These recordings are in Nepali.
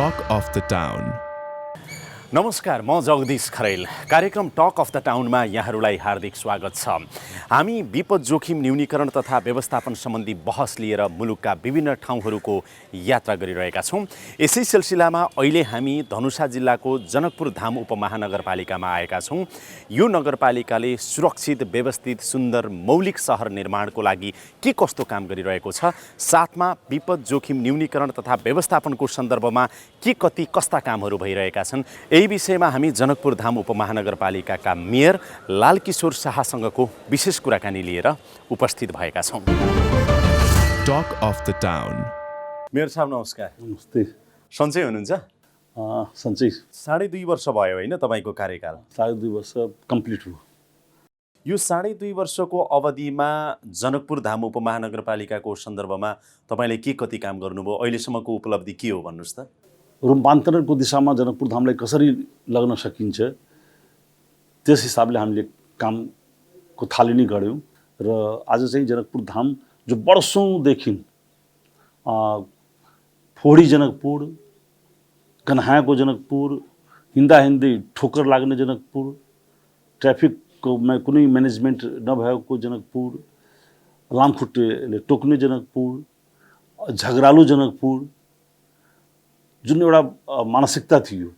Talk of the Town. नमस्कार, म जगदीश खरेल। कार्यक्रम टक अफ द टाउनमा यहाँहरूलाई हार्दिक स्वागत छ। हामी विपद जोखिम न्यूनीकरण तथा व्यवस्थापन सम्बन्धी बहस लिएर मुलुकका विभिन्न ठाउँहरूको यात्रा गरिरहेका छौँ। यसै सिलसिलामा अहिले हामी धनुषा जिल्लाको जनकपुर धाम उपमहानगरपालिकामा आएका छौँ। यो नगरपालिकाले सुरक्षित, व्यवस्थित, सुन्दर, मौलिक सहर निर्माणको लागि के कस्तो काम गरिरहेको छ, साथमा विपद जोखिम न्यूनीकरण तथा व्यवस्थापनको सन्दर्भमा के कति कस्ता कामहरू भइरहेका छन्, यही विषयमा हामी जनकपुर धाम उपमहानगरपालिकाका मेयर लालकिशोर शाहसँगको विशेष कुराकानी लिएर उपस्थित भएका छौँ। Talk of the Town. Mayor साहब नमस्कार। नमस्ते। सन्चै हुनुहुन्छ? सन्चै। 2.5 वर्ष भयो होइन तपाईँको कार्यकाल? 2.5 वर्ष कम्प्लिट हो। यो 2.5 वर्षको अवधिमा जनकपुर धाम उपमहानगरपालिकाको सन्दर्भमा तपाईँले के कति काम गर्नुभयो, अहिलेसम्मको उपलब्धि के हो भन्नुहोस् त? रूपान्तरणको दिशामा जनकपुर धामलाई कसरी लग्न सकिन्छ त्यस हिसाबले हामीले कामको थालनी गऱ्यौँ र आज चाहिँ जनकपुर धाम जो वर्षौँदेखि फोडी जनकपुर, कन्हाएको जनकपुर, हिँड्दा हिँड्दै ठोकर लाग्ने जनकपुर, ट्राफिकमा कुनै म्यानेजमेन्ट नभएको जनकपुर, लामखुट्टेले टोक्ने जनकपुर, झगडालु जनकपुर, जुन एउटा मानसिकता थियो।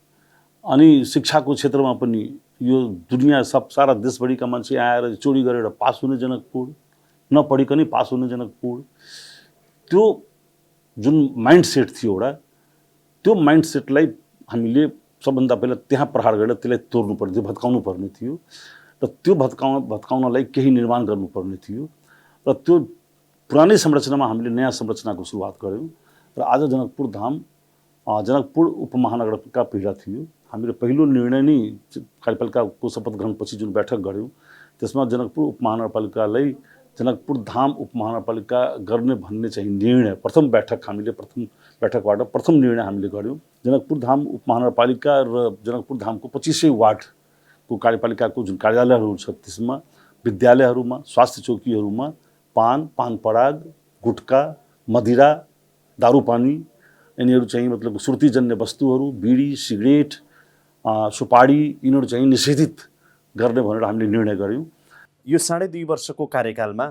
अनि शिक्षाको क्षेत्रमा पनि यो दुनियाँ सारा देशभरिका मान्छे आएर चोरी गरेर पास हुने जनकपुर, नपढिकन पास हुने जनकपुर, त्यो जुन माइन्डसेट थियो एउटा, त्यो माइन्डसेटलाई हामीले सबभन्दा पहिला त्यहाँ प्रहार गरेर त्यसलाई तोड्नु पर्ने थियो, भत्काउनु पर्ने थियो र त्यो भत्काउनलाई केही निर्माण गर्नुपर्ने थियो र त्यो पुरानै संरचनामा हामीले नयाँ संरचनाको सुरुवात गऱ्यौँ र आज जनकपुर उपमहानगरपालिका पहिला थियो। हामीले पहिलो निर्णय नै कार्यपालिकाको शपथ ग्रहणपछि जुन बैठक गऱ्यौँ त्यसमा जनकपुर उपमहानगरपालिकालाई जनकपुर धाम उपमहानगरपालिका गर्ने भन्ने चाहिँ निर्णय प्रथम बैठकबाट प्रथम निर्णय हामीले गऱ्यौँ। जनकपुर धाम उपमहानगरपालिका र जनकपुर धामको 2500 वार्डको कार्यपालिकाको जुन कार्यालयहरू छ त्यसमा विद्यालयहरूमा, स्वास्थ्य चौकीहरूमा पान पराग, गुटका, मदिरा, दारूपानी यिनीहरू चाहिँ मतलब सुर्तीजन्य वस्तुहरू, बिडी, सिगरेट, सुपारी यिनीहरू चाहिँ निषेधित गर्ने भनेर हामीले निर्णय गऱ्यौँ। यो 2.5 वर्षको कार्यकालमा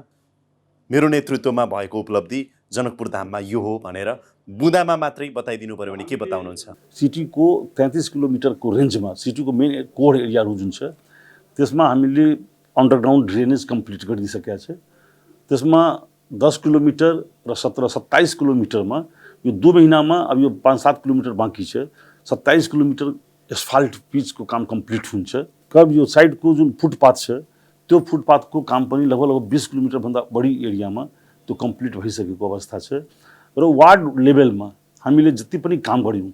मेरो नेतृत्वमा भएको उपलब्धि जनकपुर धाममा यो हो भनेर बुँदामा मात्रै बताइदिनु पर्यो भने के बताउनुहुन्छ? सिटीको 33 किलोमिटरको रेन्जमा सिटीको मेन कोर एरियाहरू जुन छ त्यसमा हामीले अन्डरग्राउन्ड ड्रेनेज कम्प्लिट गरिदिइसकेका छ। त्यसमा 10 किलोमिटर र 17-27 किलोमिटरमा यो 2 महिनामा अब यो 5-7 किलोमिटर बाँकी छ। 27 किलोमिटर एस्फाल्ट पिचको काम कम्प्लिट हुन्छ। कब यो साइडको जुन फुटपाथ छ त्यो फुटपाथको काम पनि लगभग 20 किलोमिटरभन्दा बढी एरियामा त्यो कम्प्लिट भइसकेको अवस्था छ र वार्ड लेभलमा हामीले जति पनि काम गऱ्यौँ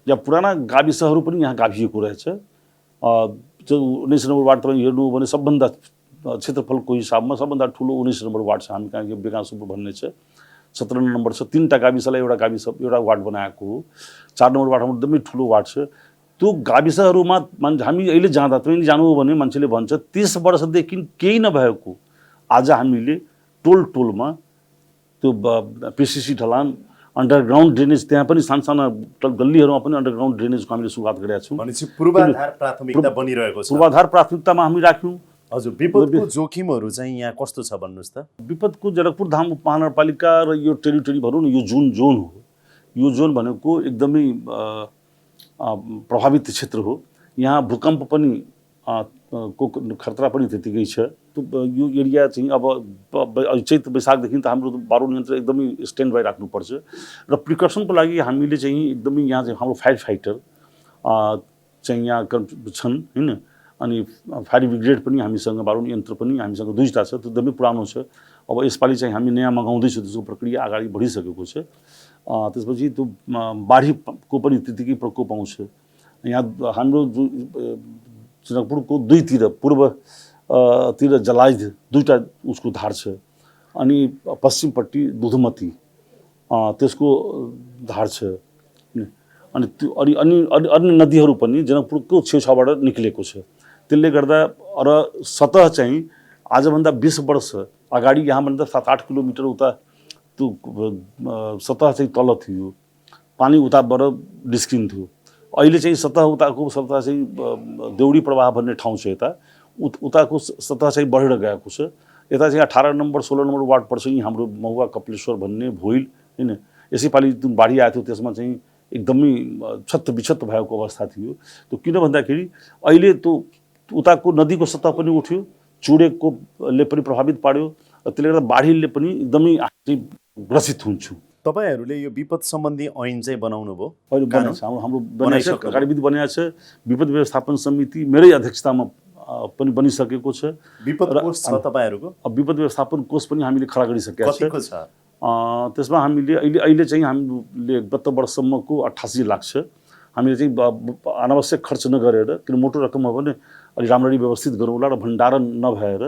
या पुराना गाविसहरू पनि यहाँ गाभिएको रहेछ। जो 19 नम्बर वार्ड तपाईँ हेर्नु भने सबभन्दा क्षेत्रफलको हिसाबमा सबभन्दा ठुलो 19 नम्बर वार्ड छ। हामी कहाँ बेगासुपुर भन्ने छ, 17 नम्बर छ। 3टा गाविसलाई एउटा वार्ड बनाएको हो। 4 नम्बर वार्डमा एकदमै ठुलो वार्ड छ। त्यो गाविसहरूमा हामी अहिले जाँदा तपाईँ जानुभयो भने मान्छेले भन्छ 30 वर्षदेखि केही नभएको आज हामीले टोलमा त्यो पिसिसी ढलान, अन्डरग्राउन्ड ड्रेनेज, त्यहाँ पनि साना गल्लीहरूमा पनि अन्डरग्राउन्ड ड्रेनेजको हामीले सुरुवात गरेका छौँ। भनेपछि पूर्वाधार प्राथमिकता बनिरहेको छ। पूर्वाधार प्राथमिकतामा हामी राख्यौँ। हजुर, विपदको जोखिमहरू चाहिँ यहाँ कस्तो छ भन्नुहोस् त? विपदको जनकपुर धाम उपमहानगरपालिका र यो टेरिटोरी भनौँ न, यो जुन जोन हो, यो जोन भनेको एकदमै प्रभावित क्षेत्र हो। यहाँ भूकम्प पनि को खतरा पनि त्यतिकै छ। यो एरिया चाहिँ अब चैत वैशाखदेखि त हाम्रो बारुद यन्त्र एकदमै स्ट्यान्ड बाई राख्नुपर्छ र प्रिकसनको लागि हामीले चाहिँ एकदमै यहाँ चाहिँ हाम्रो फायर फाइटर चाहिँ यहाँ छन् हैन। अनि फायर ब्रिगेड पनि हामीसँग, बारुद यन्त्र पनि हामीसँग 2टा छ। त्यो एकदमै पुरानो छ। अब यसपालि चाहिँ हामी नयाँ मगाउँदैछौँ, त्यसको प्रक्रिया अगाडि बढिसकेको छ। त्यसपछि त्यो बाढीको पनि त्यतिकै प्रकोप आउँछ। यहाँ हाम्रो जनकपुरको 2तिर पूर्वतिर जलाइद 2टा उसको धार छ अनि पश्चिमपट्टि दुधुमती त्यसको धार छ अनि त्यो अन्य नदीहरू पनि जनकपुरको छेउछाउबाट निक्लेको छ। त्यसले गर्दा र सतह चाहिँ आजभन्दा 20 वर्ष अगाडि यहाँभन्दा 7-8 किलोमिटर उता त्यो सतह चाहिँ तल थियो। पानी उताबाट निस्किन्थ्यो। अहिले चाहिँ सतह उताको सतह चाहिँ देउडी प्रवाह भन्ने ठाउँ छ यता, उताको सतह चाहिँ बढेर गएको छ। यता चाहिँ 18 नम्बर 16 नम्बर वार्ड पर्छ यहीँ हाम्रो महुवा कपिलेश्वर भन्ने भोइल होइन। यसैपालि जुन बाढी आएको थियो त्यसमा चाहिँ एकदमै छत्तबिछत्त भएको अवस्था थियो। त्यो किन भन्दाखेरि अहिले त्यो उताको नदीको सतह पनि उठ्यो, चुडेकोले पनि प्रभावित पार्यो र त्यसले गर्दा बाढीले पनि एकदमै ग्रसित हुन्छु। तपाईहरूले यो विपद सम्बन्धी ऐन चाहिँ बनाउनु भयो? अहिले बनाएको छ, हाम्रो बनाएको छ, कार्यविधि बनाएको छ। विपद व्यवस्थापन समिति मेरै अध्यक्षतामा पनि बनिसकेको छ। विपद कोष छ तपाईँहरूको? विपद व्यवस्थापन कोष पनि हामीले खडा गरिसकेका छौँ। कतिको छ? त्यसमा हामीले अहिले चाहिँ हामीले गत वर्षसम्मको 88 लाख छ। हामीले चाहिँ अनावश्यक खर्च नगरेर, किन मोटो रकम हो भने अलि राम्ररी व्यवस्थित गरौँला र भण्डारण नभएर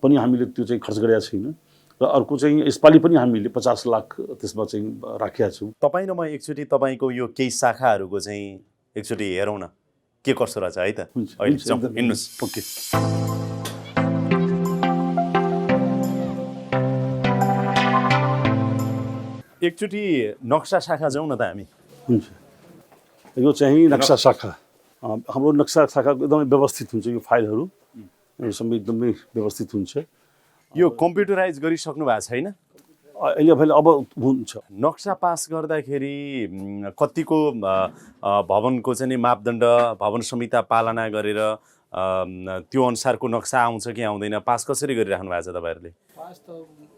पनि हामीले त्यो चाहिँ खर्च गरेका छैन। र अर्को चाहिँ यसपालि पनि हामीले 50 लाख त्यसमा चाहिँ राखेका छौँ। तपाईँ र म एकचोटि तपाईँको यो केही शाखाहरूको चाहिँ एकचोटि हेरौँ न के कसो रहेछ है त। अहिले जाउँ, हिँड्नुहोस्। ओके। एकचोटि नक्सा शाखा जाउँ न त हामी। हुन्छ। यो चाहिँ नक्सा शाखा, हाम्रो नक्सा शाखा एकदमै व्यवस्थित हुन्छ। यो फाइलहरू यो सबै एकदमै व्यवस्थित हुन्छ। यो कम्प्युटराइज गरिसक्नु भएको छैन? अहिले अब हुन्छ। नक्सा पास गर्दाखेरि कतिको भवनको चाहिँ नि मापदण्ड भवन संहिता पालना गरेर त्यो अनुसारको नक्सा आउँछ कि आउँदैन? पास कसरी गरिराख्नु भएको छ तपाईँहरूले? पास त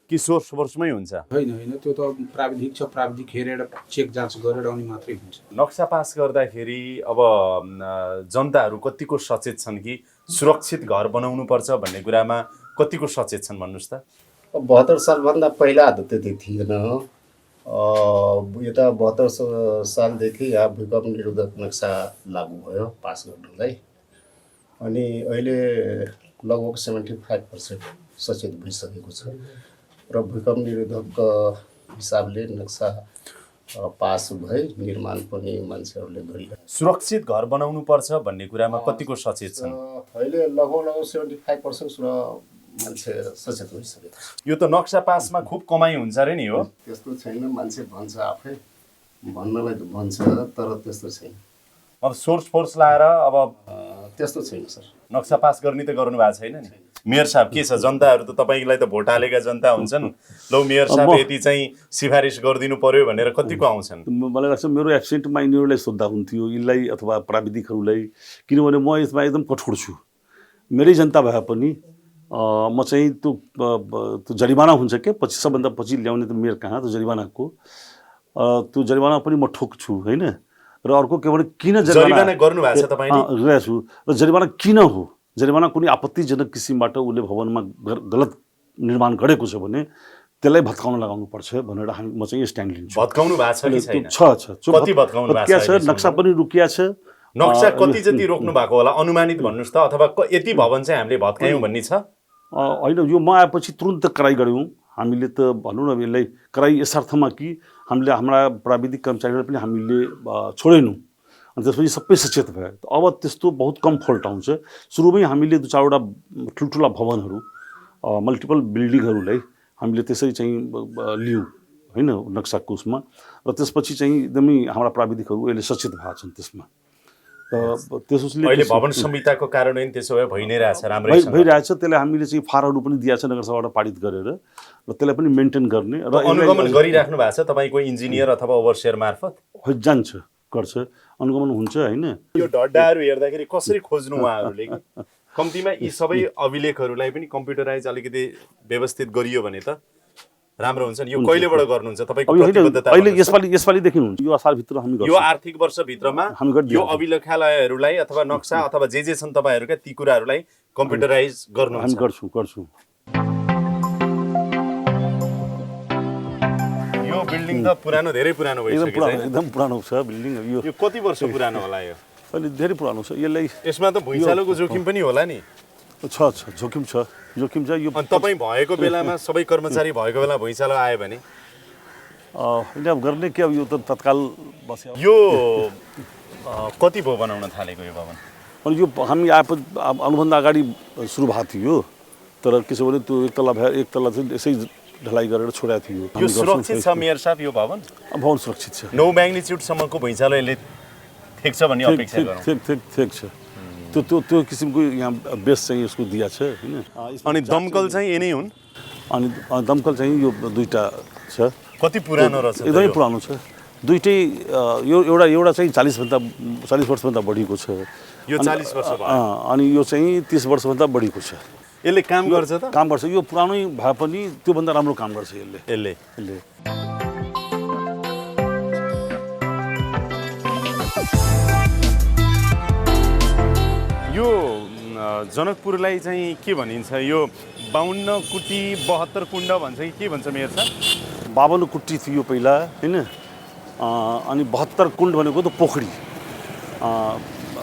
कि सोर्समै हुन्छ? होइन, त्यो त प्राविधिक छ, प्राविधिक हेरेर चेक जाँच गरेर आउने मात्रै हुन्छ। नक्सा पास गर्दाखेरि अब जनताहरू कतिको सचेत छन् कि सुरक्षित घर बनाउनु पर्छ भन्ने कुरामा कतिको सचेत छन् भन्नुहोस् त? 72 सालभन्दा पहिला त त्यति थिएन। यता 72 सालदेखि यहाँ भूकम्प निरोधक नक्सा लागू भयो पास गर्नलाई। अनि अहिले लगभग 75% सचेत भइसकेको छ र भूकम्प निरोधक हिसाबले नक्सा पास भए निर्माण पनि मान्छेहरूले गरिरहेको। सुरक्षित घर बनाउनु पर्छ भन्ने कुरामा कतिको सचेत छन्? अहिले लगभग 75% मान्छे सचेत भइसकेको छ। यो त नक्सा पासमा खुब कमाइ हुन्छ अरे नि हो? त्यस्तो छैन, मान्छे भन्छ आफै, भन्नलाई त भन्छ तर त्यस्तो छैन। अब सोर्स लाएर अब त्यस्तो छैन सर। नक्सा पास गर्ने त गर्नु भएको छैन नि? मेयर साहब के छ, जनताहरू त तपाईँलाई त भोट हालेका जनता हुन्छन्, लौ मेयर साहब यति चाहिँ सिफारिस गरिदिनु पर्यो भनेर कतिको आउँछन्? मलाई लाग्छ मेरो एब्सेन्टमा यिनीहरूलाई सोद्धा हुन्थ्यो, यसलाई अथवा प्राविधिकहरूलाई, किनभने म यसमा एकदम कठोर छु। मेरै जनता भए पनि म चाहिँ त्यो जरिवाना हुन्छ क्या, 25 सबभन्दा पछि ल्याउने त मेयर कहाँ, त्यो जरिवानाको त्यो जरिवाना पनि म ठोक्छु होइन। र अर्को के भने किन जरिवाना गर्नु भएको छ तपाईँले? गरेको छु। र जरिवाना किन हो? जरिवाना कुनै आपत्तिजनक किसिमबाट उसले भवनमा गलत निर्माण गरेको छ भने त्यसलाई भत्काउन लगाउनु पर्छ भनेर म चाहिँ स्ट्यान्ड लिन्छु। भत्काउनु भएको छ कि छैन? छ। कति भत्काउनु भएको छ? नक्सा पनि रुकिया छ। नक्सा कति जति रोक्नु भएको होला अनुमानित भन्नुहोस् त, अथवा यति भवन चाहिँ हामीले भत्कायौँ भन्ने छ? होइन, यो म आएपछि तुरुन्त कराई गऱ्यौँ हामीले त। भनौँ न यसलाई कराई यस अर्थमा कि हामीले हाम्रा प्राविधिक कर्मचारीहरू पनि हामीले छोडेनौँ अनि त्यसपछि सबै सचेत भयो। अब त्यस्तो बहुत कम फल्ट आउँछ। सुरुमै हामीले 2-4वटा ठुल्ठुला भवनहरू मल्टिपल बिल्डिङहरूलाई हामीले त्यसरी चाहिँ लियौँ होइन नक्साको उसमा। र त्यसपछि चाहिँ एकदमै हाम्रा प्राविधिकहरू अहिले सचेत भएको छन् त्यसमा। त्यसले अहिले भवन संहिताको कार्यान्वयन त्यसो भए भइ नै रहेछ, राम्रै भइरहेछ। त्यसलाई हामीले चाहिँ फारहरू पनि दिएको छ नगरसभाबाट पारित गरेर, र त्यसलाई पनि मेन्टेन गर्ने र अनुगमन गरिराख्नु भएको छ तपाईँको इन्जिनियर अथवा ओभरसियर मार्फत? जान्छ, गर्छ, अनुगमन हुन्छ होइन। यो ढड्डाहरू हेर्दाखेरि कसरी खोज्नु उहाँहरूले कि कम्तीमा यी सबै अभिलेखहरूलाई पनि कम्प्युटराइज अलिकति व्यवस्थित गरियो भने त राम्रो हुन्छ नि। यो कहिलेबाट गर्नुहुन्छ तपाईँको प्रतिबद्धता? अहिले यसपालिदेखि हुन्छ। यो असारभित्र हामी गर्छौँ। यो आर्थिक वर्षभित्रमा यो अभिलेखालयहरूलाई अथवा नक्सा अथवा जे छन् तपाईँहरूका ती कुराहरूलाई कम्प्युटराइज गर्नुहुन्छ? हामी गर्छौँ। यो बिल्डिङ त पुरानो, धेरै पुरानो भइसकेको छ। एकदम पुरानो छ बिल्डिङ। यो कति वर्ष पुरानो होला? यो अहिले धेरै पुरानो छ। यसलाई यसमा त भुइँचालोको जोखिम पनि होला नि? छ, जोखिम छ। यो अनि तपाईँ भएको बेलामा सबै कर्मचारी भएको बेला भुइँचालो आयो भने अब गर्ने के? अब यो त तत्काल बस्यो। यो कति भयो बनाउन थालेको यो भवन? अनि यो हामी आएपछि आउनुभन्दा अगाडि सुरु भएको थियो, तर के छ भने त्यो एक तल्ला चाहिँ यसै ढलाइ गरेर छोडेको थियो। यो सुरक्षित छ मेयर साहब यो भवन? भवन सुरक्षित छ। 9 म्याग्निच्युडसम्मको भुइँचालो यसले ठेक्छ भन्ने अपेक्षा गरौँ। ठिक छ। त्यो किसिमको यहाँ बेस चाहिँ यसको दिया छ हैन। अनि दमकल चाहिँ यही हुन्? अनि दमकल चाहिँ यो दुईटा छ। कति पुरानो रहेछ? एकदमै पुरानो छ। दुईटै यो एउटा चाहिँ 40 वर्षभन्दा बढीको छ। यो 40 वर्ष भयो। अनि यो चाहिँ 30 वर्षभन्दा बढीको छ। यसले काम गर्छ त? काम गर्छ। यो पुरानै भए पनि त्योभन्दा राम्रो काम गर्छ यसले। यो जनकपुरलाई चाहिँ के भनिन्छ? यो 52 कुटी 72 कुण्ड भन्छ कि के भन्छ मेयर साहब? 52 कुटी थियो पहिला हैन। अनि 72 कुण्ड भनेको त पोखरी।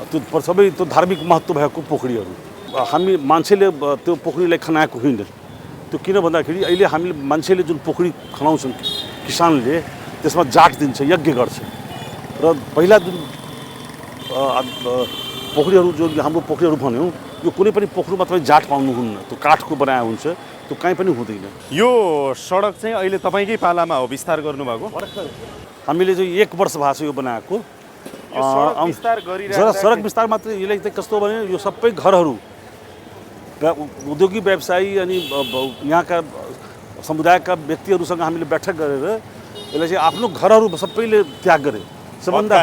त्यो सबै त्यो धार्मिक महत्त्व भएको पोखरीहरू। हामी मान्छेले त्यो पोखरीलाई खनाएको होइन। त्यो किन भन्दाखेरि अहिले हामीले मान्छेले जुन पोखरी खनाउँछन् किसानले त्यसमा जाट दिन्छ, यज्ञ गर्छ। र पहिला जुन पोखरीहरू जो हाम्रो पोखरीहरू भन्यौँ यो कुनै पनि पोखरीमा तपाईँ जाट पाउनुहुन्न। त्यो काठको बनाए हुन्छ, त्यो कहीँ पनि हुँदैन। यो सडक चाहिँ अहिले तपाईँकै पालामा हो विस्तार गर्नुभएको? हामीले चाहिँ 1 वर्ष भएको छ यो बनाएको। सडक विस्तार मात्रै यसले चाहिँ कस्तो भने यो सबै घरहरू उद्योगिक व्यवसायी अनि यहाँका समुदायका व्यक्तिहरूसँग हामीले बैठक गरेर यसलाई चाहिँ आफ्नो घरहरू सबैले त्याग गरे। सबभन्दा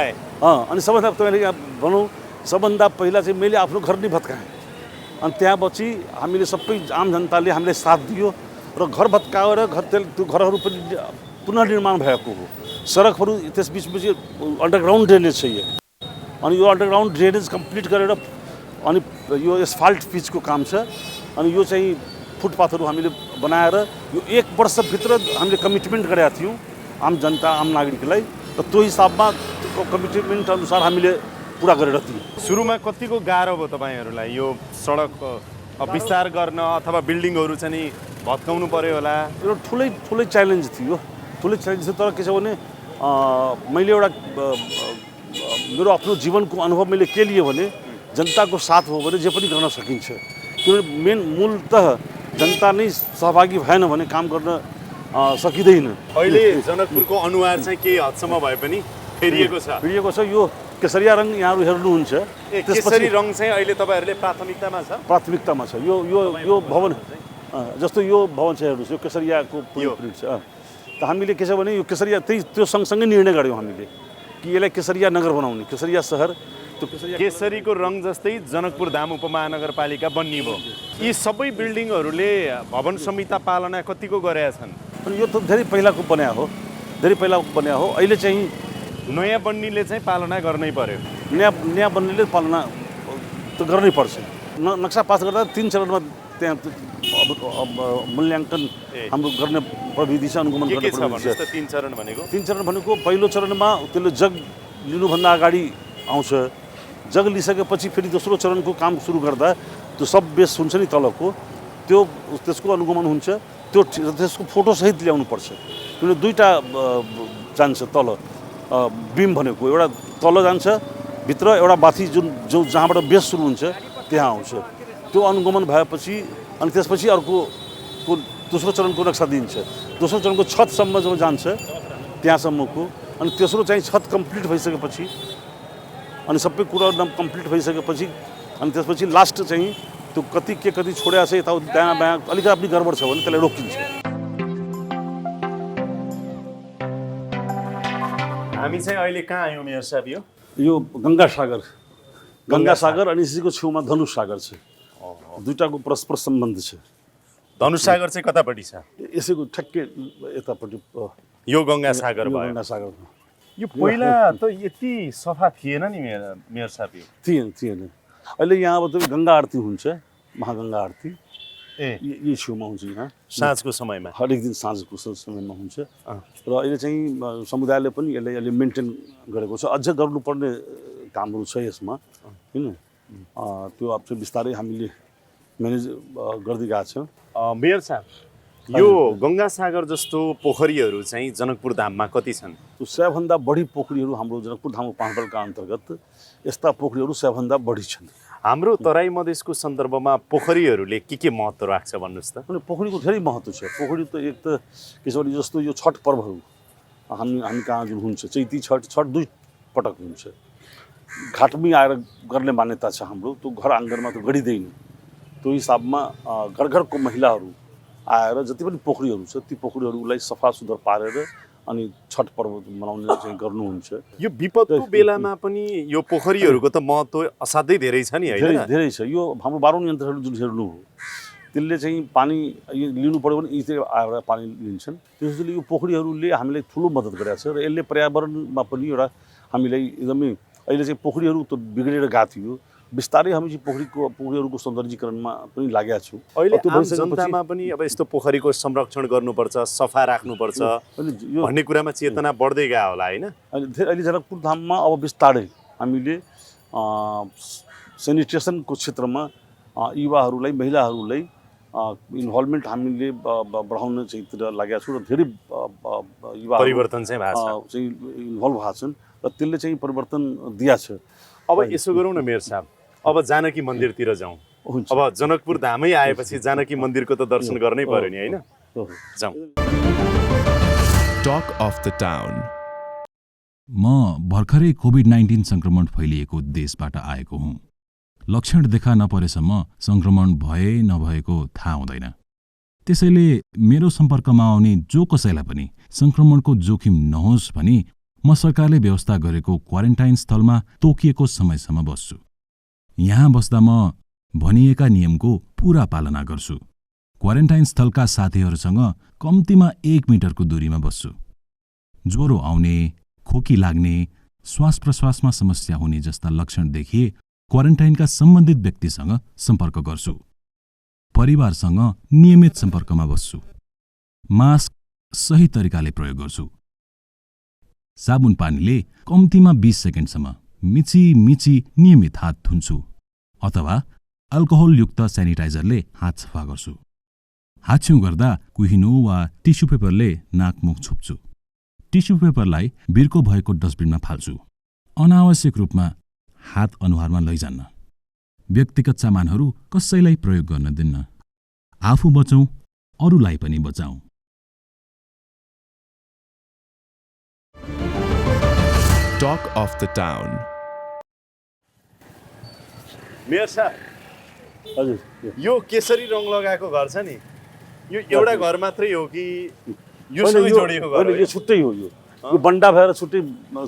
अनि सबभन्दा तपाईँले यहाँ भनौँ सबभन्दा पहिला चाहिँ मैले आफ्नो घर नै भत्काएँ। अनि त्यहाँपछि हामीले सबै आम जनताले हामीलाई साथ दियो र घर भत्काएर त्यो घरहरू पनि पुनर्निर्माण भएको हो। सडकहरू त्यस बिचपछि अन्डरग्राउन्ड ड्रेनेज छ यो। अनि यो अन्डरग्राउन्ड ड्रेनेज कम्प्लिट गरेर अनि यो एस्फाल्ट पिचको काम छ। अनि यो चाहिँ फुटपाथहरू हामीले बनाएर यो 1 वर्षभित्र हामीले कमिटमेन्ट गरेका थियौँ आम जनता आम नागरिकलाई र त्यो हिसाबमा कमिटमेन्ट अनुसार हामीले पुरा गरेर दियौँ। सुरुमा कतिको गाह्रो भयो तपाईँहरूलाई यो सडक विस्तार गर्न अथवा बिल्डिङहरू चाहिँ भत्काउनु पर्यो होला? यो ठुलै च्यालेन्ज थियो। तर के छ भने मैले एउटा मेरो आफ्नो जीवनको अनुभव मैले के लिए भने जनताको साथ हो भने जे पनि गर्न सकिन्छ। किनभने मूलतः जनता नै सहभागी भएन भने काम गर्न सकिँदैन। अहिले जनकपुरको अनुहार चाहिँ केही हदसम्म भए पनि फेरिएको छ। यो केसरिया रङ यहाँहरू हेर्नुहुन्छ। केसरी रङ चाहिँ अहिले तपाईँहरूले प्राथमिकतामा छ? प्राथमिकतामा छ। यो भवन जस्तो यो भवन छ हेर्नुहोस्, यो केसरियाको प्रिन्ट छ। त हामीले के छ भने यो केसरिया त्यो सँगसँगै निर्णय गऱ्यौँ हामीले कि यसलाई केसरिया नगर बनाउने, केसरिया सहर। त्यो केसरीको रङ जस्तै जनकपुर धाम उपमहानगरपालिका बन्नियो। यी सबै बिल्डिङहरूले भवन संहिता पालना कतिको गरेका छन्? अनि यो त धेरै पहिलाको बनाया हो। अहिले चाहिँ नयाँ बन्नीले चाहिँ पालना गर्नै पर्यो। नयाँ बन्नीले पालना त गर्नै पर्छ। नक्सा पास गर्दा 3 चरणमा त्यहाँ मूल्याङ्कन हाम्रो गर्ने प्रविधि छ, अनुगमन गर्ने प्रविधि छ। 3 चरण भनेको? 3 चरण भनेको पहिलो चरणमा त्यसले जग लिनुभन्दा अगाडि आउँछ। जग लिइसकेपछि फेरि दोस्रो चरणको काम सुरु गर्दा त्यो सब बेस हुन्छ नि तलको, त्यसको अनुगमन हुन्छ। त्यसको फोटोसहित ल्याउनुपर्छ। किनभने 2टा जान्छ तल। बिम भनेको एउटा तल जान्छ भित्र, एउटा माथि जो जहाँबाट बेस सुरु हुन्छ त्यहाँ आउँछ। त्यो अनुगमन भएपछि अनि त्यसपछि अर्को दोस्रो चरणको नक्सा दिइन्छ। दोस्रो चरणको छतसम्म जो जान्छ त्यहाँसम्मको। अनि तेस्रो चाहिँ छत कम्प्लिट भइसकेपछि अनि सबै कुरा कम्प्लिट भइसकेपछि अनि त्यसपछि लास्ट चाहिँ त्यो कति छोडेको छ यता दायाँ बायाँ अलिकति आफ्नो गडबड छ भने त्यसलाई रोकिन्छ। हामी चाहिँ अहिले कहाँ आयौँ मेयर साहब? यो गङ्गा सागर अनि यसको छेउमा धनुष सागर छ। दुईटाको परस्पर सम्बन्ध छ। धनुष सागर चाहिँ कतापट्टि छ? यसैको ठ्याक्कै यतापट्टि यो गङ्गा सागर भयो। गङ्गा सागर यो पहिला त यति सफा थिएन नि मेयर साहब? थिएन। अहिले यहाँ अब तपाईँ गङ्गा आरती हुन्छ, महागङ्गा आरती। यही छेउमा हुन्छ यहाँ साँझको समयमा, हरेक दिन साँझको समयमा हुन्छ। र अहिले चाहिँ समुदायले पनि यसलाई अहिले मेन्टेन गरेको छ। अझ गर्नुपर्ने कामहरू छ यसमा हैन। त्यो अब चाहिँ बिस्तारै हामीले म्यानेज गर्दै गएको छौँ। मेयर साहब यो गङ्गासागर जस्तो पोखरीहरू चाहिँ जनकपुर धाममा कति छन्? त्यो 100 भन्दा बढी पोखरीहरू हाम्रो जनकपुर धामको पाँचबलका अन्तर्गत यस्ता पोखरीहरू 100 भन्दा बढी छन्। हाम्रो तराई मधेसको सन्दर्भमा पोखरीहरूले के महत्त्व राख्छ भन्नुहोस् त? अनि पोखरीको धेरै महत्त्व छ। पोखरी त एक त केशवरी जस्तो यो छठ पर्वहरू हामी कहाँ जुन हुन्छ चैती छठ 2 पटक हुन्छ। घाटमै आएर गर्ने मान्यता छ हाम्रो। त्यो घर आँगनमा त गरिँदैन। त्यो हिसाबमा घर घरको महिलाहरू आएर जति पनि पोखरीहरू छ ती पोखरीहरूलाई सफा सुग्घर पारेर अनि छठ पर्व मनाउने चाहिँ गर्नुहुन्छ। यो विपदको बेलामा पनि यो पोखरीहरूको त महत्त्व असाध्यै धेरै छ नि, हैन? धेरै छ। यो हाम्रो 12 यन्त्रहरू जुन हेर्नु हो त्यसले चाहिँ पानी लिनु पर्यो भने यी आएर पानी लिन्छन्। त्यसैले यो पोखरीहरूले हामीलाई ठुलो मद्दत गरेको छ र यसले पर्यावरणमा पनि एउटा हामीलाई एकदमै अहिले चाहिँ पोखरीहरू त बिग्रेर गएको थियो। बिस्तारै हामी चाहिँ पोखरीहरूको सौन्दर्यीकरणमा पनि लागेका छौँ। अहिले आम जनतामा पनि अब यस्तो पोखरीको संरक्षण गर्नुपर्छ, सफा राख्नुपर्छ भन्ने कुरामा चेतना बढ्दै गयो होला, हैन? अहिले जनकपुर धाममा अब बिस्तारै हामीले सेनिटेसनको क्षेत्रमा युवाहरूलाई महिलाहरूलाई इन्भल्भमेन्ट हामीले बढाउन चाहिँ लागेका छौँ र धेरै युवा परिवर्तन चाहिँ भएको छ, इन्भल्भ भएको छन् र त्यसले चाहिँ परिवर्तन दिया छ। अब यसो गरौँ न मेयर साहब, अब जानकी मन्दिरतिर जाउँ। अब जनकपुर धामै आएपछि जानकी मन्दिरको त दर्शन गर्नै पर्यो नि, हैन? जाउँ। Talk of the Town। म भर्खरै कोभिड-19 संक्रमण फैलिएको देशबाट आएको हुँ। लक्षण देखा नपरेसम्म संक्रमण भए नभएको थाहा हुँदैन। त्यसैले मेरो सम्पर्कमा आउने जो कसैलाई पनि संक्रमणको जोखिम नहोस् भनी म सरकारले व्यवस्था गरेको क्वारेन्टाइन स्थलमा तोकिएको समयसम्म बस्छु। यहाँ बस्दा म भनिएका नियमको पूरा पालना गर्छु। क्वारेन्टाइन स्थलका साथीहरूसँग कम्तीमा 1 मिटरको दूरीमा बस्छु। ज्वरो आउने, खोकी लाग्ने, श्वास प्रश्वासमा समस्या हुने जस्ता लक्षण देखिए क्वारेन्टाइनका सम्बन्धित व्यक्तिसँग सम्पर्क गर्छु। परिवारसँग नियमित सम्पर्कमा बस्छु। मास्क सही तरिकाले प्रयोग गर्छु। साबुन पानीले कम्तीमा 20 सेकेन्डसम्म मिची नियमित हात धुन्छु अथवा अल्कोहलयुक्त सेनिटाइजरले हात सफा गर्छु। हाच्छिउँ गर्दा कुहिनो वा टिस्यु पेपरले नाक मुख छोप्छु। टिस्यु पेपरलाई बिर्को भएको डस्टबिनमा फाल्छु। अनावश्यक रूपमा हात अनुहारमा लैजान्न। व्यक्तिगत सामानहरू कसैलाई प्रयोग गर्न दिन्न। आफू बचौँ, अरूलाई पनि बचाउँ। Talk of the Town। Mayor साहब, हजुर, यो केसरी रङ लगाएको घर छ नि, यो एउटा घर मात्रै हो कि यो सँगै जोडिएको घर हो? यो छुट्टै हो। यो बन्डा भएर छुट्टै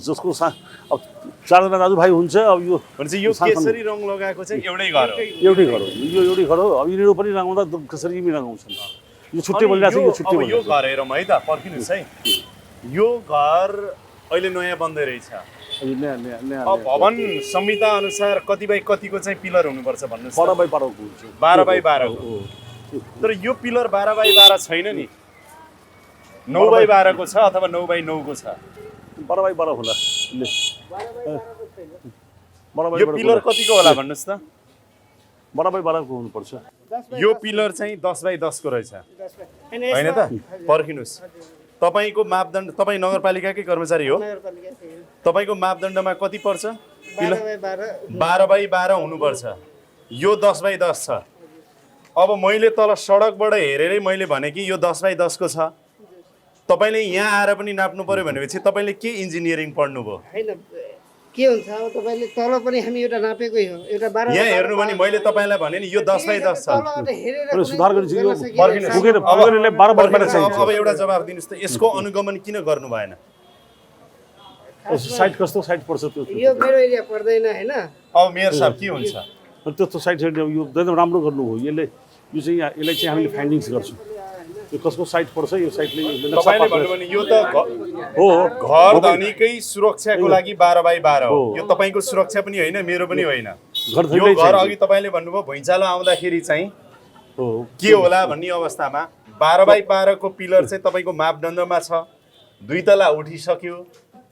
जसको अब 4 जना दाजुभाइ हुन्छ। अब यो भनेपछि यो केसरी रङ लगाएको चाहिँ एउटै घर हो? एउटै घर हो। यो एउटै घर हो। अब यिनीहरू पनि रङाउँदा केसरी पनि रङाउँछन्। यो छुट्टै बनिरहेको छ। यो छुट्टै यो घर हेरौँ है त, पर्खिनुहोस् है। यो घर अहिले नयाँ बन्दै रहेछ। अब भवन संहिता अनुसार कति बाई कतिको चाहिँ पिलर हुनुपर्छ भन्नुहोस्? 12 बाई 12 को हुन्छ। 12 बाई 12 को। तर यो पिलर 12 बाई 12 छैन नि, 9 बाई 12 को छ अथवा 9 बाई 9 को छ। 12 बाई 12 होला। यो पिलर कतिको होला भन्नुहोस् त? 12 बाई 12 को हुनुपर्छ। यो पिलर चाहिँ 10 बाई 10 को रहेछ, होइन त? पर्खिनुहोस्, तपाईको मापदण्ड, तपाईँ नगरपालिकाकै कर्मचारी हो, तपाईको मापदण्डमा कति पर्छ? 12 बाई 12 हुनुपर्छ। यो 10 बाई 10 छ। अब मैले तल सडकबाट हेरेरै मैले भने कि यो 10 बाई 10 को छ। तपाईँले यहाँ आएर पनि नाप्नु पर्यो भनेपछि तपाईँले के इन्जिनियरिङ पढ्नुभयो? हैन, के हुन्छ अब तपाईँले तल पनि हामी एउटा नापेकै हो। एउटा 12 यहाँ हेर्नु भने मैले तपाईँलाई भने नि यो 10 बाई 10 छ। सुधार गरिन्छ। यो पुगेन। अब 12 बाई 12 चाहिन्छ। अब एउटा जवाफ दिनुस् त, यसको अनुगमन किन गर्नु भएन? साइट कस्तो साइट पर्छ त्यो? यो मेरो एरिया पर्दैन, हैन? अब मेयर साहब के हुन्छ? त्यो साइट यो एकदम राम्रो गर्नु हो। यसलाई चाहिँ हामीले फाइन्डिङ्स गर्छौँ। यो कसको साइट पर्छ, यो साइटले तपाईले भन्नु भने यो त हो घर धनीकै सुरक्षाको लागि 12 बाई 12 हो। यो तपाईको सुरक्षा पनि होइन, मेरो पनि होइन। यो घर अघि तपाईले भन्नुभयो भुइँचालो आउँदाखेरि चाहिँ के होला भन्ने अवस्थामा 12 बाई 12 को पिलर चाहिँ तपाईको मापदण्डमा छ। 2 तला उठिसक्यो।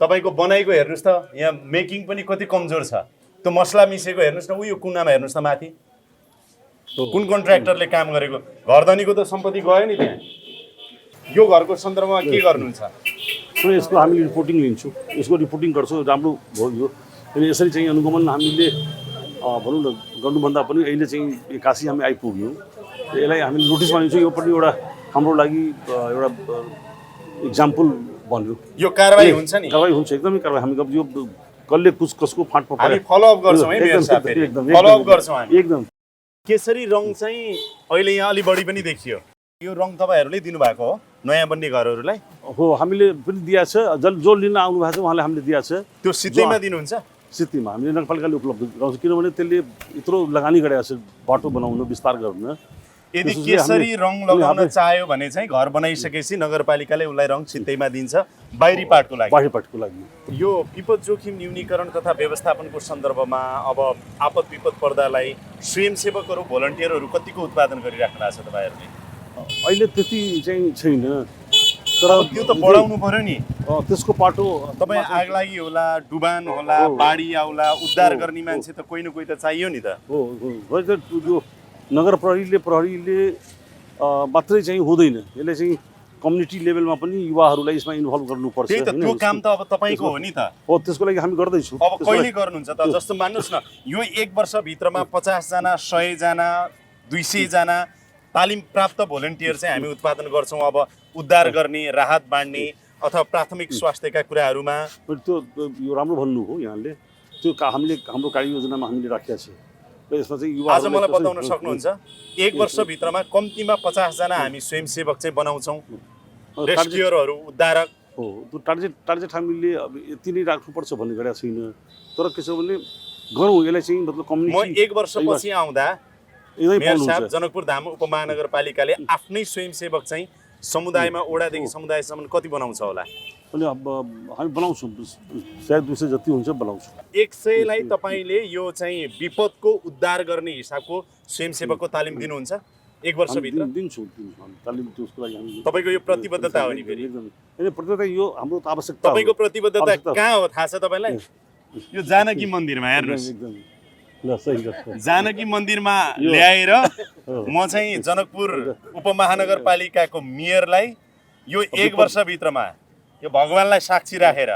तपाईको बनाइको हेर्नुस् त, यहाँ मेकिङ पनि कति कमजोर छ। त्यो मसला मिसेको हेर्नुस् न, उयो कुनामा हेर्नुस् त माथि। कुन कन्ट्र्याक्टरले काम गरेको? घरधनीको त सम्पत्ति गयो नि त्यहाँ। यो घरको सन्दर्भमा के गर्नुहुन्छ? र यसको हामीले रिपोर्टिङ लिन्छौँ, यसको रिपोर्टिङ गर्छौँ, राम्रो भयो यो। अनि यसरी चाहिँ अनुगमन हामीले भनौँ न गर्नुभन्दा पनि अहिले चाहिँ 81 हामी आइपुग्यौँ। यसलाई हामीले नोटिसमा लिन्छौँ, यो पनि एउटा हाम्रो लागि एउटा इक्जाम्पल बन्यो। यो कारबाही हुन्छ नि? कारबाही हुन्छ, एकदमै कारबाही। हामी यो कसले कसको फाँट पकायो हामी फलोअप गर्छौँ है मेयर साहब, फेरि फलोअप गर्छौँ हामी। एकदम केसरी रङ चाहिँ अहिले यहाँ अलि बढी पनि देखियो। यो रङ तपाईँहरूले दिनुभएको हो नयाँ बन्ने घरहरूलाई? हो, हामीले पनि दिएको छ। जो लिन आउनु भएको छ उहाँले हामीले दिएको छ। त्यो सित्तैमा दिनुहुन्छ? सित्तैमा हामीले नगरपालिकाले उपलब्ध गराउँछ, किनभने त्यसले यत्रो लगानी गरेको छ बाटो बनाउन, विस्तार गर्न। यदि केसरी रङ लगाउन चाह्यो भने चाहिँ घर बनाइसकेपछि नगरपालिकाले उसलाई रङ सित्तैमा दिन्छ बाहिरी पार्टको लागि। बाहिरी पार्टको लागि यो विपद जोखिम न्यूनीकरण तथा व्यवस्थापनको सन्दर्भमा अब आपद विपद पर्दालाई स्वयंसेवकहरू भोलन्टियरहरू कतिको उत्पादन गरिराख्नु भएको छ तपाईँहरूले? अहिले त्यति चाहिँ छैन, तर त्यो त बढाउनु पर्यो नि। त्यसको पाटो तपाईँ आग लागि होला, डुबान होला, बाढी आउला, उद्धार गर्ने मान्छे त कोही न कोही त चाहियो नि त। हो यो नगर प्रहरीले मात्रै चाहिँ हुँदैन, यसले चाहिँ कम्युनिटी लेभलमा पनि युवाहरूलाई यसमा इन्भल्भ गर्नुपर्छ। त्यही त, त्यो काम त अब तपाईँको हो नि त। हो, त्यसको लागि हामी गर्दैछौँ। अब कहिले गर्नुहुन्छ त? जस्तो मान्नुहोस् न, यो 1 वर्षभित्रमा 50 जना, 100 जना, 200 जना तालिम प्राप्त भोलिन्टियर चाहिँ हामी उत्पादन गर्छौँ। अब उद्धार गर्ने, राहत बाँड्ने अथवा प्राथमिक स्वास्थ्यका कुराहरूमा। त्यो यो राम्रो भन्नु हो यहाँले। त्यो हामीले हाम्रो कार्ययोजनामा हामीले राखेका छ। यसमा चाहिँ युवा आज मलाई बताउन सक्नुहुन्छ 1 वर्षभित्रमा कम्तीमा 50 जना हामी स्वयंसेवक चाहिँ बनाउँछौँ, रेस्क्युअरहरू, उद्धारक? हो, त्यो टार्गेट हामीले अब यति नै राख्नुपर्छ भन्ने गरेको छैन, तर के छ भने गरौँ यसलाई चाहिँ मतलब कम्युनिटी। म 1 वर्षपछि आउँदा मेयर साहब जनकपुर धाम उपमहानगरपालिकाले आफ्नै स्वयंसेवक चाहिँ समुदायमा वडादेखि समुदायसम्म कति बनाउँछ होला? अनि अब हामी बनाउँछौँ, सायद 200 जति हुन्छ बनाउँछौँ। 100लाई तपाईँले यो चाहिँ विपदको उद्धार गर्ने हिसाबको स्वयंसेवकको तालिम दिनुहुन्छ 1 वर्षभित्र? दिन्छौँ तालिम, त्यसको लागि हामी। तपाईँको यो प्रतिबद्धता हो नि? फेरि प्रतिबद्धता यो हाम्रो त आवश्यकता। तपाईँको प्रतिबद्धता कहाँ हो थाहा छ तपाईँलाई? यो जानकी मन्दिरमा हेर्नुहोस्, जानकी मन्दिरमा ल्याएर म चाहिँ जनकपुर उपमहानगरपालिकाको मेयरलाई यो 1 वर्षभित्रमा यो भगवानलाई साक्षी राखेर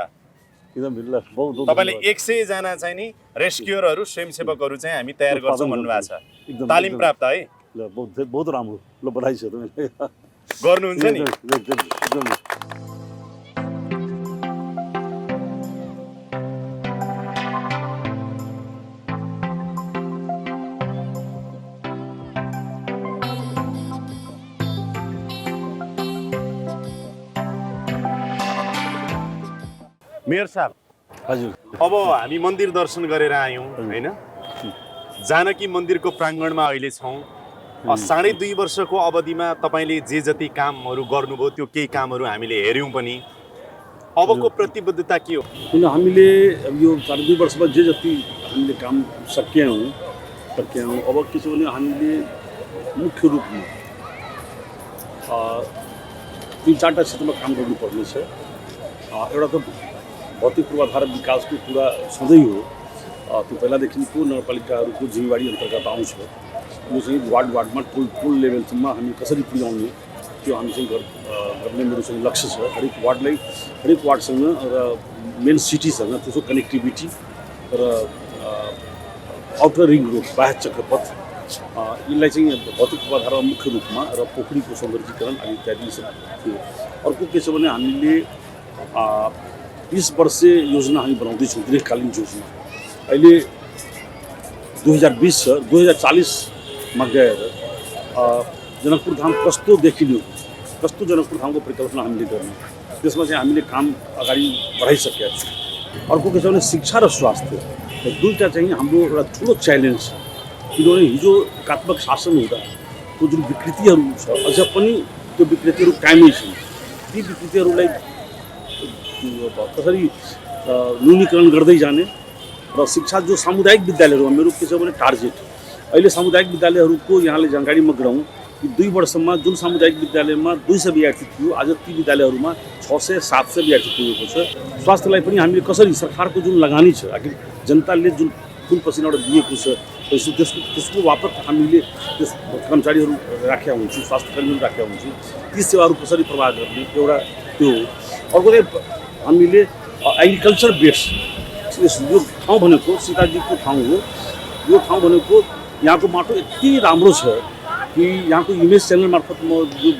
तपाईँले 100 जना चाहिँ नि रेस्क्युअरहरू, स्वयंसेवकहरू चाहिँ हामी तयार गर्छौँ भन्नुभएको छ। तालिम प्राप्त है? ल बहुत राम्रो, ल बधाई छ तपाईँलाई। गर्नुहुन्छ नि? मेयर साहब, हजुर, अब हामी मन्दिर दर्शन गरेर आयौँ होइन? जानकी मन्दिरको प्राङ्गणमा अहिले छौँ। 2.5 वर्षको अवधिमा तपाईँले जे जति कामहरू गर्नुभयो त्यो केही कामहरू हामीले हेऱ्यौँ पनि। अबको प्रतिबद्धता के हो? किन हामीले अब यो 2.5 वर्षमा जे जति हामीले काम सकेनौँ, अब के छ भने हामीले मुख्य रूपमा 3-4टा क्षेत्रमा काम गर्नुपर्ने छ। एउटा त भौतिक पूर्वाधार विकासको कुरा सधैँ हो, त्यो पहिलादेखिको नगरपालिकाहरूको जिम्मेवारी अन्तर्गत आउँछ। यो चाहिँ वार्डमा टोल लेभलसम्म हामी कसरी पुर्याउने त्यो हामी चाहिँ गर्ने मेरो चाहिँ लक्ष्य छ। हरेक वार्डसँग र मेन सिटीसँग त्यसको कनेक्टिभिटी र आउटर रिङ रोड, बाह्य चक्रपथ, यसलाई चाहिँ भौतिक पूर्वाधारमा मुख्य रूपमा र पोखरीको सौन्दर्यीकरण अनि इत्यादि सब थियो। अर्को के छ भने हामीले 20 वर्षे योजना हामी बनाउँदैछौँ, दीर्घकालीन योजना। अहिले 2020 छ, 2040मा गएर जनकपुर धाम कस्तो देखिनु, कस्तो जनकपुर धामको परिकल्पना हामीले गर्ने, त्यसमा चाहिँ हामीले काम अगाडि बढाइसकेका छौँ। अर्को के छ भने शिक्षा र स्वास्थ्य, दुईवटा चाहिँ हाम्रो एउटा ठुलो च्यालेन्ज छ। किनभने हिजो एकात्मक शासन हुँदा त्यो जुन विकृतिहरू छ अझ पनि त्यो विकृतिहरू कायमै छन्। ती विकृतिहरूलाई कसरी न्यूनीकरण गर्दै जाने र शिक्षा जो सामुदायिक विद्यालयहरूमा मेरो के छ भने टार्गेट अहिले सामुदायिक विद्यालयहरूको यहाँले जानकारी म गराउँ कि 2 वर्षमा जुन सामुदायिक विद्यालयमा 200 विद्यार्थी थियो आज ती विद्यालयहरूमा 600-700 विद्यार्थी पुगेको छ। स्वास्थ्यलाई पनि हामीले कसरी सरकारको जुन लगानी छ, आखिर जनताले जुन खुन पसिनाबाट दिएको छ त्यसको वापत हामीले त्यस कर्मचारीहरू राखेका हुन्छौँ, स्वास्थ्य कर्मीहरू राखेका हुन्छौँ। ती सेवाहरू कसरी प्रवाह गर्ने एउटा त्यो हो। अर्को चाहिँ हामीले एग्रिकल्चर बेस्ड यो ठाउँ भनेको सीताजीको ठाउँ हो। यो ठाउँ भनेको यहाँको माटो यति राम्रो छ कि यहाँको इमेज च्यानल मार्फत म यो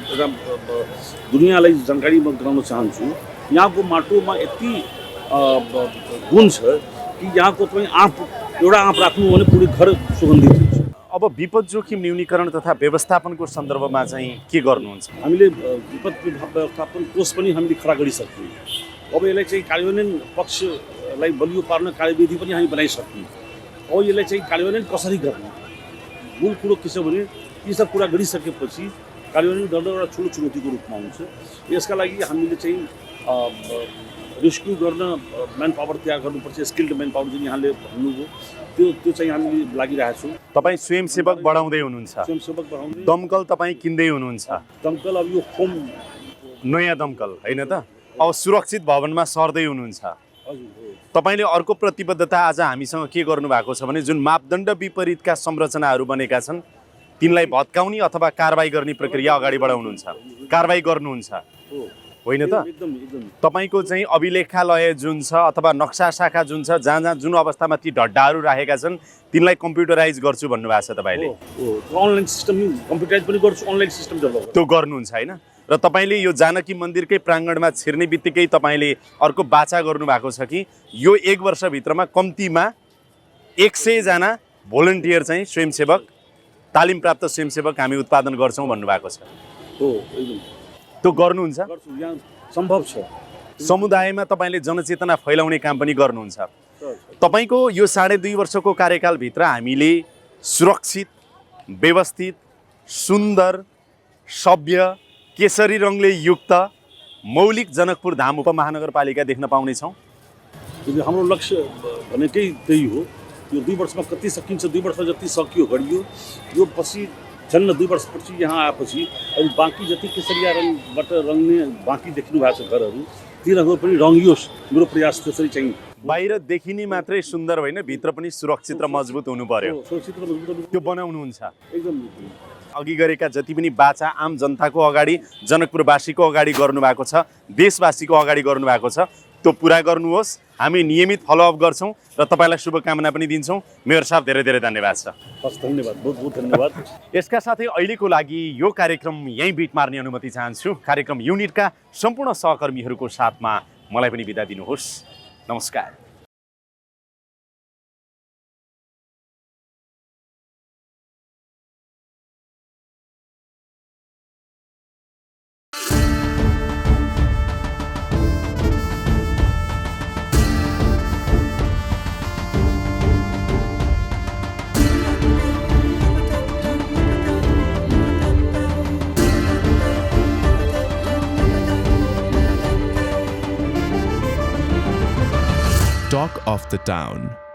दुनियाँलाई जानकारी म गराउन चाहन्छु। यहाँको माटोमा यति गुण छ कि यहाँको तपाईँ एउटा आँप राख्नु भने पुरै घर सुगन्धित हुन्छ। अब विपद जोखिम न्यूनीकरण तथा व्यवस्थापनको सन्दर्भमा चाहिँ के गर्नुहुन्छ? हामीले विपद व्यवस्थापन कोष पनि हामीले खडा गरिसक्यौँ। अब यसलाई चाहिँ कार्यान्वयन पक्षलाई बलियो पार्न कार्यविधि पनि हामी बनाइसक्यौँ। अब यसलाई चाहिँ कार्यान्वयन कसरी गर्ने, मूल कुरो के छ भने यी सब कुरा गरिसकेपछि कार्यान्वयन गर्न एउटा ठुलो चुनौतीको रूपमा हुन्छ। यसका लागि हामीले चाहिँ रेस्क्यु गर्न म्यान पावर तयार गर्नुपर्छ। स्किल्ड म्यान पावर जुन यहाँले भन्नुभयो त्यो चाहिँ हामीले लागिरहेको छौँ। तपाईँ स्वयंसेवक बढाउँदै हुनुहुन्छ, स्वयंसेवक बढाउँदै दमकल तपाईँ किन्दै हुनुहुन्छ। दमकल अब यो फोम नयाँ दमकल होइन त, अब सुरक्षित भवनमा सर्दै हुनुहुन्छ। तपाईँले अर्को प्रतिबद्धता आज हामीसँग के गर्नुभएको छ भने जुन मापदण्ड विपरीतका संरचनाहरू बनेका छन् तिनलाई भत्काउने अथवा कारबाही गर्ने प्रक्रिया अगाडि बढाउनुहुन्छ, कारबाही गर्नुहुन्छ होइन त? तपाईँको चाहिँ अभिलेखालय जुन छ अथवा नक्सा शाखा जुन छ जहाँ जहाँ जुन अवस्थामा ती ढड्डाहरू राखेका छन् तिनलाई कम्प्युटराइज गर्छु भन्नुभएको छ तपाईँले। अनलाइन सिस्टम कम्प्युटराइज पनि गर्छु, अनलाइन सिस्टम डेभलप त्यो गर्नुहुन्छ होइन? र तपाईँले यो जानकी मन्दिरकै प्राङ्गणमा छिर्ने बित्तिकै तपाईँले अर्को बाचा गर्नुभएको छ कि यो 1 वर्षभित्रमा कम्तीमा 100 जना भोलिन्टियर चाहिँ स्वयंसेवक, तालिम प्राप्त स्वयंसेवक हामी उत्पादन गर्छौँ भन्नुभएको छ। हो एकदम त्यो गर्नुहुन्छ? गर्छु, यहाँ सम्भव छ। समुदायमा तपाईँले जनचेतना फैलाउने काम पनि गर्नुहुन्छ। तपाईँको यो 2.5 वर्षको कार्यकालभित्र हामीले सुरक्षित, व्यवस्थित, सुन्दर, सभ्य, केसरी रङले युक्त मौलिक जनकपुर धाम उपमहानगरपालिका देख्न पाउनेछौँ। हाम्रो लक्ष्य भनेकै त्यही हो। यो 2 वर्षमा कति सकिन्छ, 2 वर्ष जति सकियो गरियो। यो पछि झन् 2 वर्षपछि यहाँ आएपछि अहिले बाँकी जति केसरिया रङबाट रङ्ने बाँकी देखिनु भएको छ घरहरू, ती रङहरू पनि रङ्गियोस्। मेरो प्रयास त्यसरी चाहिँ बाहिर देखिने मात्रै सुन्दर होइन, भित्र पनि सुरक्षित र मजबुत हुनु पर्यो। सुरक्षित र मजबुत त्यो बनाउनुहुन्छ। एकदम अघि गरेका जति पनि बाचा आम जनताको अगाडि, जनकपुरवासीको अगाडि गर्नुभएको छ, देशवासीको अगाडि गर्नुभएको छ, त्यो पुरा गर्नुहोस्। हामी नियमित फलोअप गर्छौँ र तपाईँलाई शुभकामना पनि दिन्छौँ। मेयर साहब धेरै धेरै धन्यवाद छ। हस्, धन्यवाद, बहुत बहुत धन्यवाद। यसका साथै अहिलेको लागि यो कार्यक्रम यहीँ बिट मार्ने अनुमति चाहन्छु। कार्यक्रम युनिटका सम्पूर्ण सहकर्मीहरूको साथमा मलाई पनि बिदा दिनुहोस्। नमस्कार। Talk of the Town.